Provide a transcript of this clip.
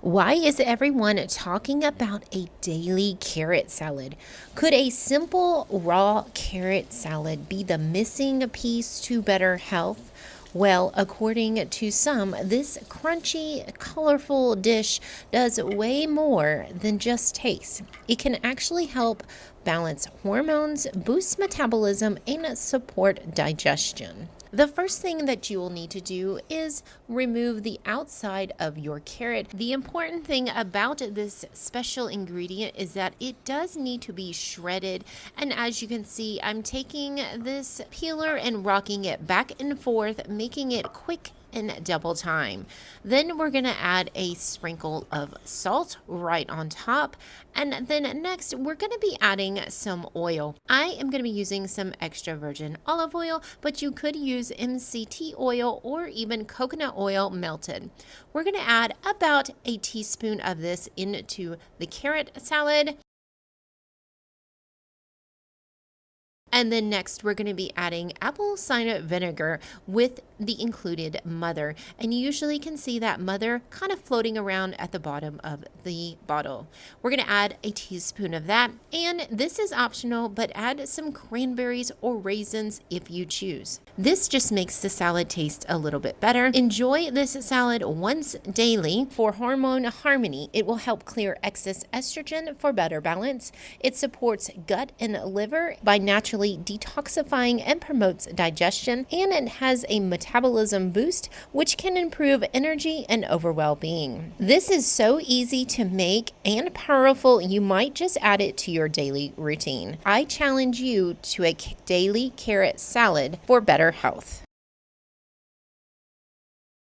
Why is everyone talking about a daily carrot salad? Could a simple raw carrot salad be the missing piece to better health? Well, according to some, this crunchy, colorful dish does way more than just taste. It can actually help balance hormones, boost metabolism, and support digestion. The first thing that you will need to do is remove the outside of your carrot. The important thing about this special ingredient is that it does need to be shredded. And as you can see, I'm taking this peeler and rocking it back and forth, making it quick in double time. Then we're going to add a sprinkle of salt right on top. And then next, we're going to be adding some oil. I am going to be using some extra virgin olive oil, but you could use MCT oil or even coconut oil melted. We're going to add about a teaspoon of this into the carrot salad. And then next, we're going to be adding apple cider vinegar with the included mother. And you usually can see that mother kind of floating around at the bottom of the bottle. We're going to add a teaspoon of that. And this is optional, but add some cranberries or raisins if you choose. This just makes the salad taste a little bit better. Enjoy this salad once daily for hormone harmony. It will help clear excess estrogen for better balance. It supports gut and liver by naturally detoxifying and promotes digestion, and it has a metabolism boost which can improve energy and overall well-being. This is so easy to make and powerful, you might just add it to your daily routine. I challenge you to a daily carrot salad for better health.